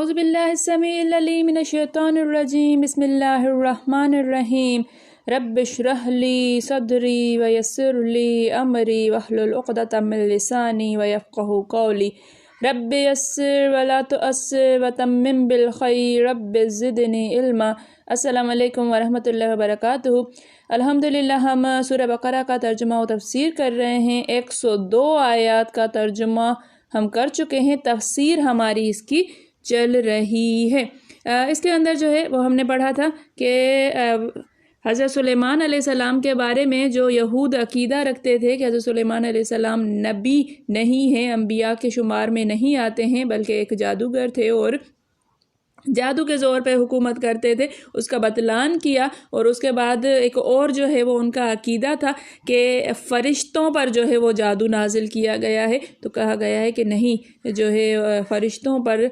اعوذ باللہ السمیع العلیم من الشیطان الرجیم بسم اللہ الرحمن الرحیم رب اشرح لی صدری ویسر لی امری واحلل عقدۃ من لسانی ویفقہوا قولی رب یسر ولا تعسر وتمم بالخیر رب زدنی علما۔ السلام علیکم ورحمۃ اللہ وبرکاتہ۔ الحمدللہ ہم سورہ بقرہ کا ترجمہ و تفسیر کر رہے ہیں۔ 102 آیات کا ترجمہ ہم کر چکے ہیں، تفسیر ہماری اس کی چل رہی ہے۔ اس کے اندر جو ہے وہ ہم نے پڑھا تھا کہ حضرت سلیمان علیہ السلام کے بارے میں جو یہود عقیدہ رکھتے تھے کہ حضرت سلیمان علیہ السلام نبی نہیں ہیں، انبیاء کے شمار میں نہیں آتے ہیں، بلکہ ایک جادوگر تھے اور جادو کے زور پہ حکومت کرتے تھے، اس کا بتلان کیا۔ اور اس کے بعد ایک اور جو ہے وہ ان کا عقیدہ تھا کہ فرشتوں پر جو ہے وہ جادو نازل کیا گیا ہے، تو کہا گیا ہے کہ نہیں، جو ہے فرشتوں پر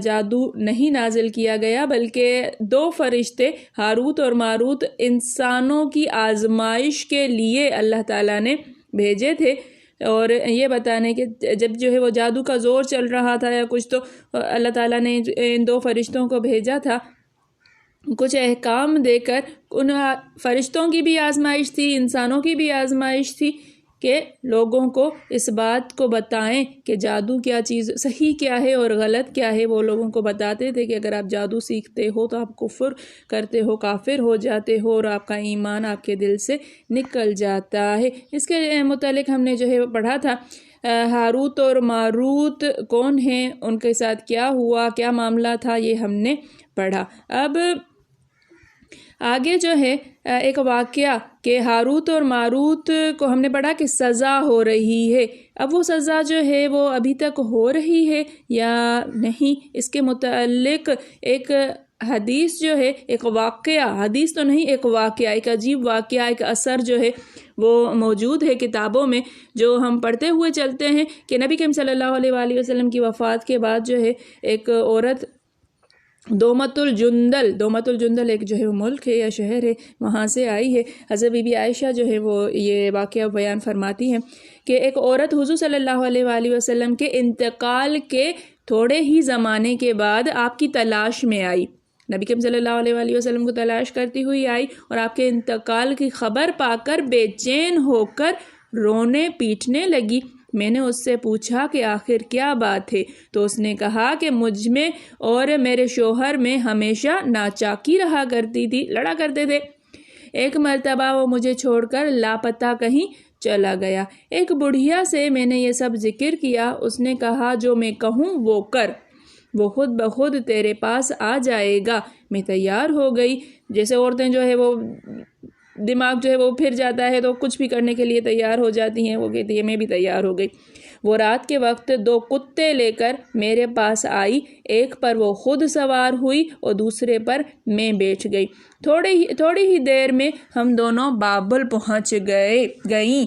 جادو نہیں نازل کیا گیا، بلکہ 2 فرشتے ہاروت اور ماروت انسانوں کی آزمائش کے لیے اللہ تعالیٰ نے بھیجے تھے، اور یہ بتانے کہ جب جو ہے وہ جادو کا زور چل رہا تھا یا کچھ، تو اللہ تعالیٰ نے ان 2 فرشتوں کو بھیجا تھا کچھ احکام دے کر۔ ان فرشتوں کی بھی آزمائش تھی، انسانوں کی بھی آزمائش تھی کہ لوگوں کو اس بات کو بتائیں کہ جادو کیا چیز، صحیح کیا ہے اور غلط کیا ہے۔ وہ لوگوں کو بتاتے تھے کہ اگر آپ جادو سیکھتے ہو تو آپ کفر کرتے ہو، کافر ہو جاتے ہو، اور آپ کا ایمان آپ کے دل سے نکل جاتا ہے۔ اس کے متعلق ہم نے جو ہے پڑھا تھا ہاروت اور ماروت کون ہیں، ان کے ساتھ کیا ہوا، کیا معاملہ تھا، یہ ہم نے پڑھا۔ اب آگے جو ہے ایک واقعہ کہ ہاروت اور ماروت کو ہم نے پڑھا کہ سزا ہو رہی ہے۔ اب وہ سزا جو ہے وہ ابھی تک ہو رہی ہے یا نہیں، اس کے متعلق ایک حدیث جو ہے، ایک واقعہ، حدیث تو نہیں، ایک واقعہ، ایک عجیب واقعہ، ایک اثر جو ہے وہ موجود ہے کتابوں میں، جو ہم پڑھتے ہوئے چلتے ہیں کہ نبی کریم صلی اللہ علیہ وآلہ وسلم کی وفات کے بعد جو ہے ایک عورت دومت الجندل ایک جو ہے وہ ملک ہے یا شہر ہے، وہاں سے آئی ہے۔ حضرت بی بی عائشہ جو ہے وہ یہ واقعہ بیان فرماتی ہیں کہ ایک عورت حضور صلی اللہ علیہ وآلہ وسلم کے انتقال کے تھوڑے ہی زمانے کے بعد آپ کی تلاش میں آئی، نبی کریم صلی اللہ علیہ وآلہ وسلم کو تلاش کرتی ہوئی آئی، اور آپ کے انتقال کی خبر پا کر بے چین ہو کر رونے پیٹنے لگی۔ میں نے اس سے پوچھا کہ آخر کیا بات ہے، تو اس نے کہا کہ مجھ میں اور میرے شوہر میں ہمیشہ ناچاکی رہا کرتی تھی، لڑا کرتے تھے۔ ایک مرتبہ وہ مجھے چھوڑ کر لاپتہ کہیں چلا گیا۔ ایک بڑھیا سے میں نے یہ سب ذکر کیا، اس نے کہا جو میں کہوں وہ کر، وہ خود بخود تیرے پاس آ جائے گا۔ میں تیار ہو گئی۔ جیسے عورتیں جو ہے وہ دماغ جو ہے وہ پھر جاتا ہے تو کچھ بھی کرنے کے لیے تیار ہو جاتی ہیں، وہ کہتی ہے میں بھی تیار ہو گئی۔ وہ رات کے وقت 2 کتے لے کر میرے پاس آئی، ایک پر وہ خود سوار ہوئی اور دوسرے پر میں بیٹھ گئی۔ تھوڑی ہی دیر میں ہم دونوں بابل پہنچ گئیں۔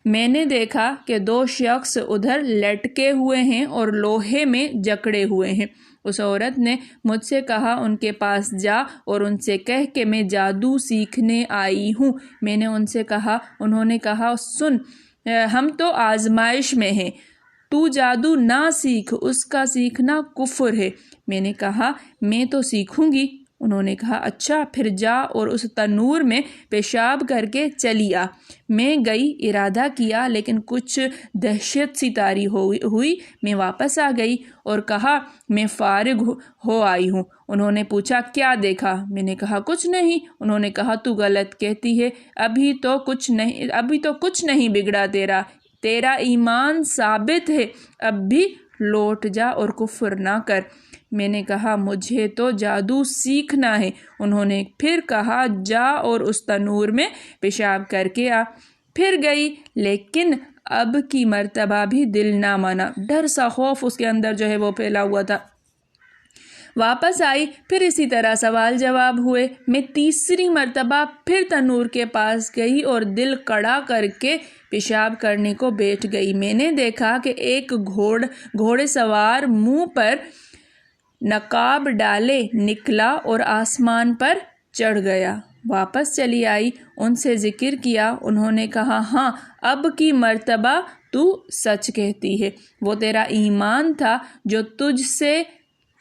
میں نے دیکھا کہ 2 شخص ادھر لٹکے ہوئے ہیں اور لوہے میں جکڑے ہوئے ہیں۔ اس عورت نے مجھ سے کہا ان کے پاس جا اور ان سے کہہ کہ میں جادو سیکھنے آئی ہوں۔ میں نے ان سے کہا، انہوں نے کہا سن، ہم تو آزمائش میں ہیں، تو جادو نہ سیکھ، اس کا سیکھنا کفر ہے۔ میں نے کہا میں تو سیکھوں گی۔ انہوں نے کہا اچھا، پھر جا اور اس تنور میں پیشاب کر کے چلی آ۔ میں گئی، ارادہ کیا، لیکن کچھ دہشت سی طاری ہوئی۔ میں واپس آ گئی اور کہا میں فارغ ہو آئی ہوں۔ انہوں نے پوچھا کیا دیکھا؟ میں نے کہا کچھ نہیں۔ انہوں نے کہا تو غلط کہتی ہے، ابھی تو کچھ نہیں بگڑا، تیرا ایمان ثابت ہے، اب بھی لوٹ جا اور کفر نہ کر۔ میں نے کہا مجھے تو جادو سیکھنا ہے۔ انہوں نے پھر کہا جا اور اس تنور میں پیشاب کر کے آ۔ پھر گئی، لیکن اب کی مرتبہ بھی دل نہ مانا، ڈر سا، خوف اس کے اندر جو ہے وہ پھیلا ہوا تھا۔ واپس آئی، پھر اسی طرح سوال جواب ہوئے۔ میں تیسری مرتبہ پھر تنور کے پاس گئی اور دل کڑا کر کے پیشاب کرنے کو بیٹھ گئی۔ میں نے دیکھا کہ ایک گھوڑے سوار منہ پر نقاب ڈالے نکلا اور آسمان پر چڑھ گیا۔ واپس چلی آئی، ان سے ذکر کیا، انہوں نے کہا ہاں، اب کی مرتبہ تو سچ کہتی ہے، وہ تیرا ایمان تھا جو تجھ سے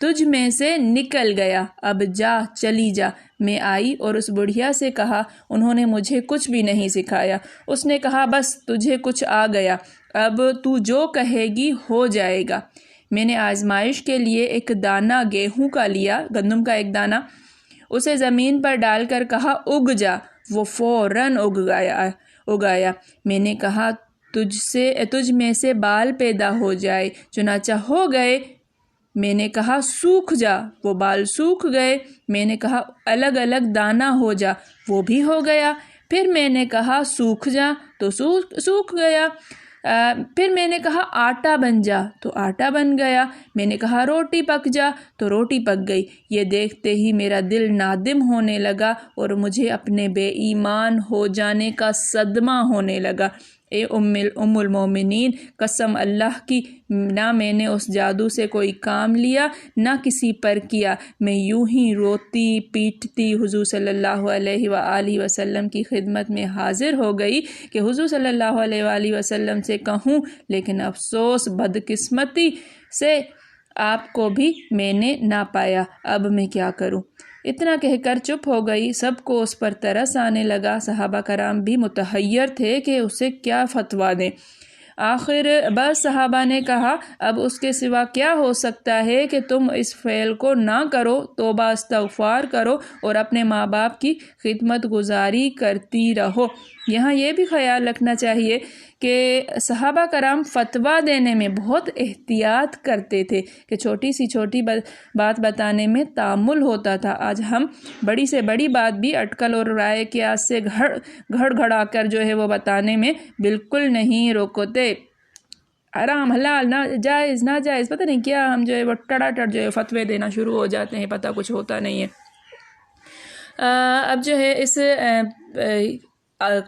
تجھ میں سے نکل گیا، اب جا، چلی جا۔ میں آئی اور اس بڑھیا سے کہا، انہوں نے مجھے کچھ بھی نہیں سکھایا۔ اس نے کہا، بس تجھے کچھ آ گیا، اب تو جو کہے گی ہو جائے گا۔ میں نے آزمائش کے لیے ایک دانہ گیہوں کا لیا، گندم کا ایک دانہ، اسے زمین پر ڈال کر کہا، اگ جا۔ وہ فوراً اگایا۔ میں نے کہا، تجھ میں سے بال پیدا ہو جائے، چنانچہ ہو گئے۔ میں نے کہا، سوکھ جا، وہ بال سوکھ گئے۔ میں نے کہا، الگ الگ دانہ ہو جا، وہ بھی ہو گیا۔ پھر میں نے کہا، سوکھ جا، تو سوکھ گیا۔ پھر میں نے کہا، آٹا بن جا، تو آٹا بن گیا۔ میں نے کہا، روٹی پک جا، تو روٹی پک گئی۔ یہ دیکھتے ہی میرا دل نادم ہونے لگا اور مجھے اپنے بے ایمان ہو جانے کا صدمہ ہونے لگا۔ اے ام المومنین، قسم اللہ کی، نہ میں نے اس جادو سے کوئی کام لیا، نہ کسی پر کیا۔ میں یوں ہی روتی پیٹتی حضور صلی اللہ علیہ وآلہ وسلم کی خدمت میں حاضر ہو گئی کہ حضور صلی اللہ علیہ وآلہ وسلم سے کہوں، لیکن افسوس بدقسمتی سے آپ کو بھی میں نے نہ پایا، اب میں کیا کروں؟ اتنا کہہ کر چپ ہو گئی۔ سب کو اس پر ترس آنے لگا، صحابہ کرام بھی متحیر تھے کہ اسے کیا فتویٰ دیں۔ آخر بعض صحابہ نے کہا، اب اس کے سوا کیا ہو سکتا ہے کہ تم اس فعل کو نہ کرو، توبہ استغفار کرو اور اپنے ماں باپ کی خدمت گزاری کرتی رہو۔ یہاں یہ بھی خیال رکھنا چاہیے کہ صحابہ کرام فتویٰ دینے میں بہت احتیاط کرتے تھے کہ چھوٹی بات بتانے میں تامل ہوتا تھا۔ آج ہم بڑی سے بڑی بات بھی اٹکل اور رائے قیاس سے گھڑ گھڑا کر جو ہے وہ بتانے میں بالکل نہیں روکتے۔ حرام، حلال، جائز، ناجائز، پتہ نہیں کیا، ہم جو ہے وہ ٹڑاٹڑ جو ہے فتوے دینا شروع ہو جاتے ہیں، پتہ کچھ ہوتا نہیں ہے۔ اب جو ہے اس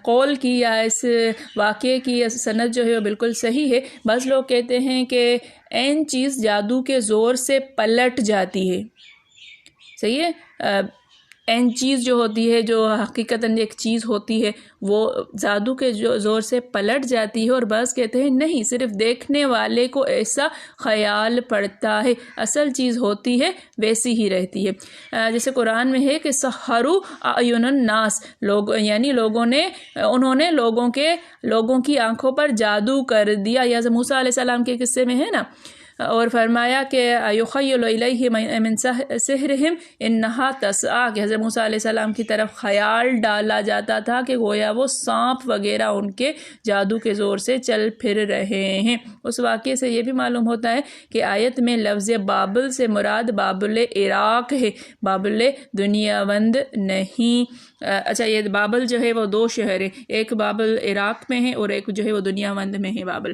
قول کی یا اس واقعے کی سند جو ہے وہ بالکل صحیح ہے۔ بعض لوگ کہتے ہیں کہ عین چیز جادو کے زور سے پلٹ جاتی ہے، صحیح ہے؟ عین چیز جو ہوتی ہے، جو حقیقتاً ایک چیز ہوتی ہے، وہ جادو کے زور سے پلٹ جاتی ہے، اور بعض کہتے ہیں نہیں، صرف دیکھنے والے کو ایسا خیال پڑتا ہے، اصل چیز ہوتی ہے ویسی ہی رہتی ہے۔ جیسے قرآن میں ہے کہ سحروا اعین الناس، یعنی انہوں نے لوگوں کی آنکھوں پر جادو کر دیا۔ یا موسیٰ علیہ السلام کے قصے میں ہے نا، اور فرمایا کہ یخیل الیہ من سحرہم انہا تسعی، کہ حضرت موسیٰ علیہ السلام کی طرف خیال ڈالا جاتا تھا کہ گویا وہ سانپ وغیرہ ان کے جادو کے زور سے چل پھر رہے ہیں۔ اس واقعے سے یہ بھی معلوم ہوتا ہے کہ آیت میں لفظ بابل سے مراد بابل عراق ہے، بابل دنیا وند نہیں۔ اچھا، یہ بابل جو ہے وہ دو شہر ہیں، ایک بابل عراق میں ہے اور ایک جو ہے وہ دنیا وند میں ہے بابل۔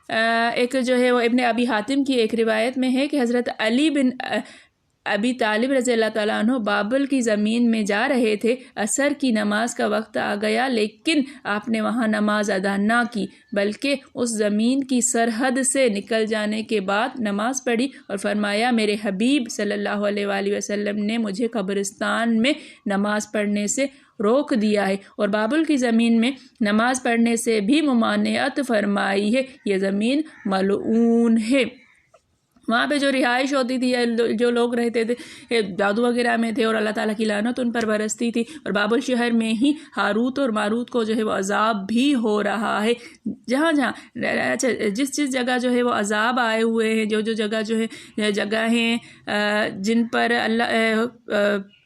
ایک جو ہے وہ ابن ابی حاتم کی ایک روایت میں ہے کہ حضرت علی بن ابی طالب رضی اللہ تعالیٰ عنہ بابل کی زمین میں جا رہے تھے۔ عصر کی نماز کا وقت آ گیا، لیکن آپ نے وہاں نماز ادا نہ کی، بلکہ اس زمین کی سرحد سے نکل جانے کے بعد نماز پڑھی اور فرمایا، میرے حبیب صلی اللہ علیہ وآلہ وسلم نے مجھے قبرستان میں نماز پڑھنے سے روک دیا ہے، اور بابل کی زمین میں نماز پڑھنے سے بھی ممانعت فرمائی ہے، یہ زمین ملعون ہے۔ وہاں پہ جو رہائش ہوتی تھی یا جو لوگ رہتے تھے جادو وغیرہ میں تھے اور اللہ تعالیٰ کی لعنت ان پر برستی تھی، اور بابل شہر میں ہی ہاروت اور ماروت کو جو ہے وہ عذاب بھی ہو رہا ہے۔ اچھا، جس جگہ جو ہے وہ عذاب آئے ہوئے ہیں، جو جگہ جو ہے جگہیں جن پر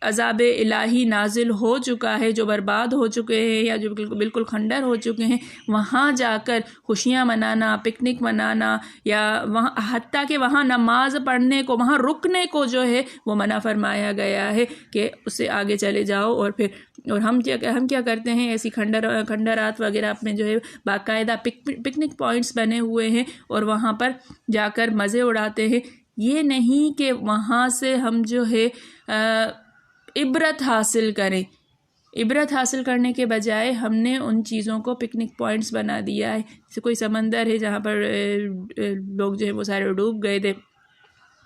عذاب الہی نازل ہو چکا ہے، جو برباد ہو چکے ہیں یا جو بالکل کھنڈر ہو چکے ہیں، وہاں جا کر خوشیاں منانا، پکنک منانا، یا وہاں حتیٰ کہ وہاں نماز پڑھنے کو، وہاں رکنے کو جو ہے وہ منع فرمایا گیا ہے کہ اس سے آگے چلے جاؤ۔ اور ہم کیا کرتے ہیں، ایسی کھنڈرات وغیرہ میں جو ہے باقاعدہ پکنک پوائنٹس بنے ہوئے ہیں اور وہاں پر جا کر مزے اڑاتے ہیں۔ یہ نہیں کہ وہاں سے ہم جو ہے عبرت حاصل کریں، عبرت حاصل کرنے کے بجائے ہم نے ان چیزوں کو پکنک پوائنٹس بنا دیا ہے۔ جیسے کوئی سمندر ہے جہاں پر لوگ جو ہے وہ سارے ڈوب گئے تھے،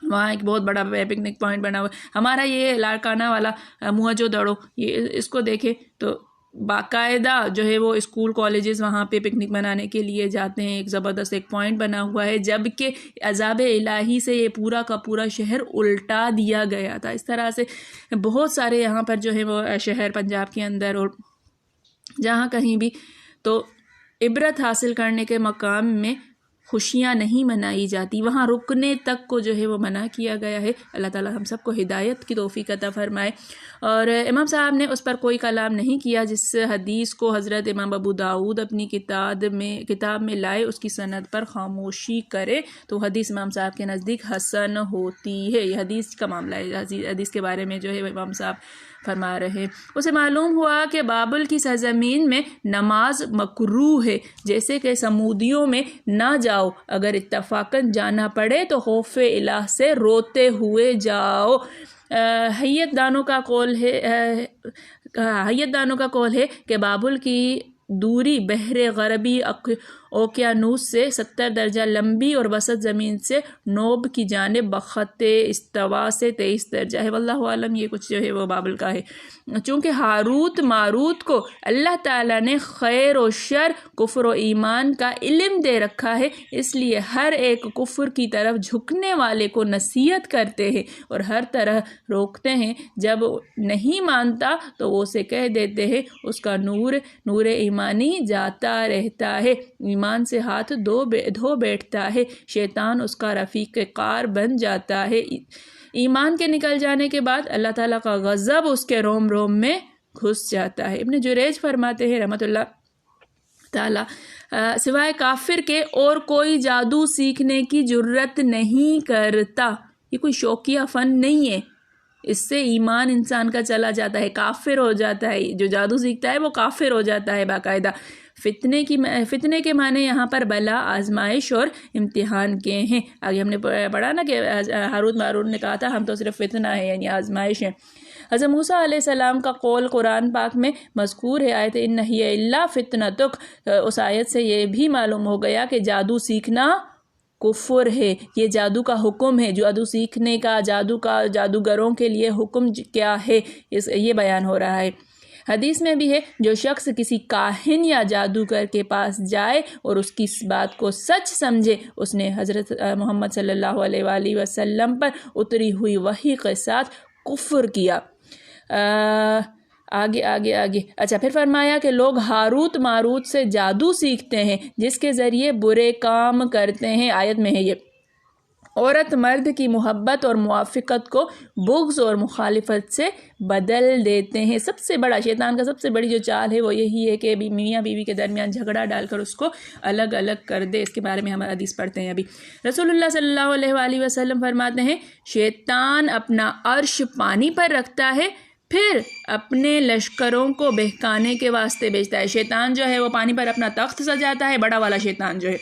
وہاں ایک بہت بڑا پکنک پوائنٹ بنا ہوا ہے۔ ہمارا یہ لاڑکانہ والا موہجو دڑو، یہ اس کو دیکھیں تو باقاعدہ جو ہے وہ اسکول کالجز وہاں پہ پکنک منانے کے لیے جاتے ہیں، ایک زبردست ایک پوائنٹ بنا ہوا ہے، جبکہ عذاب الہی سے یہ پورا کا پورا شہر الٹا دیا گیا تھا۔ اس طرح سے بہت سارے یہاں پر جو ہے وہ شہر پنجاب کے اندر اور جہاں کہیں بھی تو عبرت حاصل کرنے کے مقام میں خوشیاں نہیں منائی جاتی، وہاں رکنے تک کو جو ہے وہ منع کیا گیا ہے۔ اللہ تعالی ہم سب کو ہدایت کی توفیق عطا فرمائے۔ اور امام صاحب نے اس پر کوئی کلام نہیں کیا جس حدیث کو حضرت امام ابو داؤد اپنی کتاب میں لائے، اس کی سند پر خاموشی کرے تو حدیث امام صاحب کے نزدیک حسن ہوتی ہے۔ یہ حدیث کا معاملہ ہے، حدیث کے بارے میں جو ہے امام صاحب فرما رہے ہیں۔ اسے معلوم ہوا کہ بابل کی سرزمین میں نماز مکروہ ہے، جیسے کہ سمودیوں میں نہ جاؤ، اگر اتفاقاً جانا پڑے تو خوف الہ سے روتے ہوئے جاؤ۔ حیت دانوں کا قول ہے کہ بابل کی دوری بحر غربی اوقیانوس سے 70 درجہ لمبی اور وسط زمین سے نوب کی جانب بخط استوا سے 23 درجہ ہے۔ واللہ عالم یہ کچھ جو ہے وہ بابل کا ہے۔ چونکہ ہاروت ماروت کو اللہ تعالیٰ نے خیر و شر، کفر و ایمان کا علم دے رکھا ہے، اس لیے ہر ایک کفر کی طرف جھکنے والے کو نصیحت کرتے ہیں اور ہر طرح روکتے ہیں۔ جب نہیں مانتا تو وہ اسے کہہ دیتے ہیں اس کا نور ایمانی جاتا رہتا ہے، ایمان سے ہاتھ دھو بیٹھتا ہے، شیطان اس کا رفیق کار بن جاتا ہے۔ ایمان کے نکل جانے کے بعد اللہ تعالیٰ کا غضب اس کے روم روم میں گھس جاتا ہے۔ ابن جریج فرماتے ہیں رحمۃ اللہ تعالیٰ، سوائے کافر کے اور کوئی جادو سیکھنے کی جرت نہیں کرتا۔ یہ کوئی شوقیہ فن نہیں ہے، اس سے ایمان انسان کا چلا جاتا ہے، کافر ہو جاتا ہے۔ جو جادو سیکھتا ہے وہ کافر ہو جاتا ہے باقاعدہ۔ فتنے کے معنی یہاں پر بلا، آزمائش اور امتحان کے ہیں۔ آگے ہم نے پڑھا نا کہ ہاروت ماروت نے کہا تھا ہم تو صرف فتنہ ہے، یعنی آزمائش ہے۔ حضرت موسیٰ علیہ السلام کا قول قرآن پاک میں مذکور ہے، آیت ان ہی الا فتنتک۔ اس آیت سے یہ بھی معلوم ہو گیا کہ جادو سیکھنا کفر ہے، یہ جادو کا حکم ہے۔ جادو سیکھنے کا، جادوگروں کے لیے حکم کیا ہے، یہ بیان ہو رہا ہے۔ حدیث میں بھی ہے جو شخص کسی کاہن یا جادوگر کے پاس جائے اور اس کی اس بات کو سچ سمجھے، اس نے حضرت محمد صلی اللہ علیہ وآلہ وسلم پر اتری ہوئی وحی کے ساتھ کفر کیا۔ آگے اچھا پھر فرمایا کہ لوگ ہاروت ماروت سے جادو سیکھتے ہیں جس کے ذریعے برے کام کرتے ہیں۔ آیت میں ہے یہ، عورت مرد کی محبت اور موافقت کو بغض اور مخالفت سے بدل دیتے ہیں۔ سب سے بڑا شیطان کا سب سے بڑی جو چال ہے وہ یہی ہے کہ میاں بیوی کے درمیان جھگڑا ڈال کر اس کو الگ الگ کر دے۔ اس کے بارے میں ہم حدیث پڑھتے ہیں ابھی۔ رسول اللہ صلی اللہ علیہ وآلہ وسلم فرماتے ہیں شیطان اپنا عرش پانی پر رکھتا ہے، پھر اپنے لشکروں کو بہکانے کے واسطے بھیجتا ہے۔ شیطان جو ہے وہ پانی پر اپنا تخت سجاتا ہے، بڑا والا شیطان جو ہے،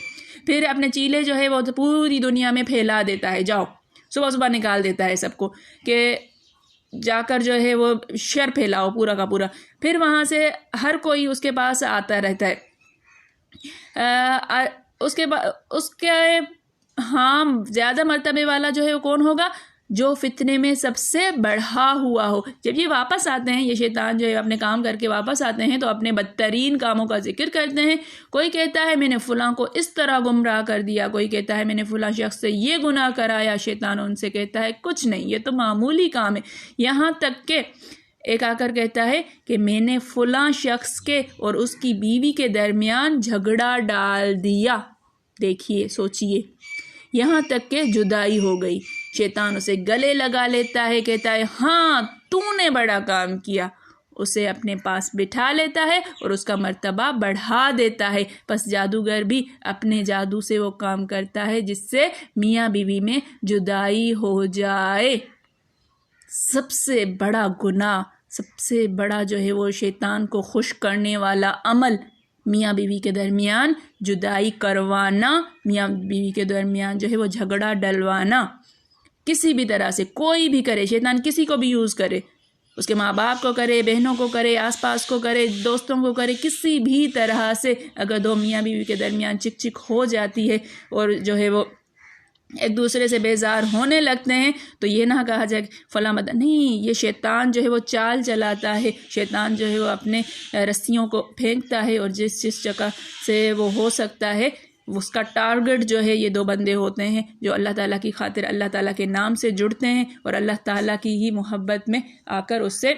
پھر اپنے چیلے جو ہے وہ پوری دنیا میں پھیلا دیتا ہے، جاؤ صبح صبح نکال دیتا ہے سب کو کہ جا کر جو ہے وہ شر پھیلاؤ پورا کا پورا۔ پھر وہاں سے ہر کوئی اس کے پاس آتا رہتا ہے۔ اس کے ہاں زیادہ مرتبے والا جو ہے وہ کون ہوگا؟ جو فتنے میں سب سے بڑھا ہوا ہو۔ جب یہ واپس آتے ہیں، یہ شیطان جو ہے اپنے کام کر کے واپس آتے ہیں تو اپنے بدترین کاموں کا ذکر کرتے ہیں۔ کوئی کہتا ہے میں نے فلاں کو اس طرح گمراہ کر دیا، کوئی کہتا ہے میں نے فلاں شخص سے یہ گناہ کرایا۔ شیطان ان سے کہتا ہے کچھ نہیں، یہ تو معمولی کام ہے، یہاں تک کہ ایک آ کر کہتا ہے کہ میں نے فلاں شخص کے اور اس کی بیوی کے درمیان جھگڑا ڈال دیا۔ دیکھیے، سوچئے، یہاں تک کہ جدائی ہو گئی۔ شیطان اسے گلے لگا لیتا ہے، کہتا ہے ہاں تو نے بڑا کام کیا، اسے اپنے پاس بٹھا لیتا ہے اور اس کا مرتبہ بڑھا دیتا ہے۔ پس جادوگر بھی اپنے جادو سے وہ کام کرتا ہے جس سے میاں بیوی میں جدائی ہو جائے۔ سب سے بڑا گناہ، سب سے بڑا جو ہے وہ شیطان کو خوش کرنے والا عمل میاں بیوی کے درمیان جدائی کروانا، میاں بیوی کے درمیان جو ہے وہ جھگڑا ڈلوانا، کسی بھی طرح سے کوئی بھی کرے، شیطان کسی کو بھی یوز کرے، اس کے ماں باپ کو کرے، بہنوں کو کرے، آس پاس کو کرے، دوستوں کو کرے، کسی بھی طرح سے اگر دو میاں بیوی کے درمیان چک چک ہو جاتی ہے اور جو ہے وہ ایک دوسرے سے بیزار ہونے لگتے ہیں تو یہ نہ کہا جائے فلاں نہیں، یہ شیطان جو ہے وہ چال چلاتا ہے، شیطان جو ہے وہ اپنے رسیوں کو پھینکتا ہے، اور جس جگہ سے وہ ہو سکتا ہے اس کا ٹارگٹ جو ہے یہ دو بندے ہوتے ہیں جو اللہ تعالیٰ کی خاطر اللہ تعالیٰ کے نام سے جڑتے ہیں اور اللہ تعالیٰ کی ہی محبت میں آ کر اس سے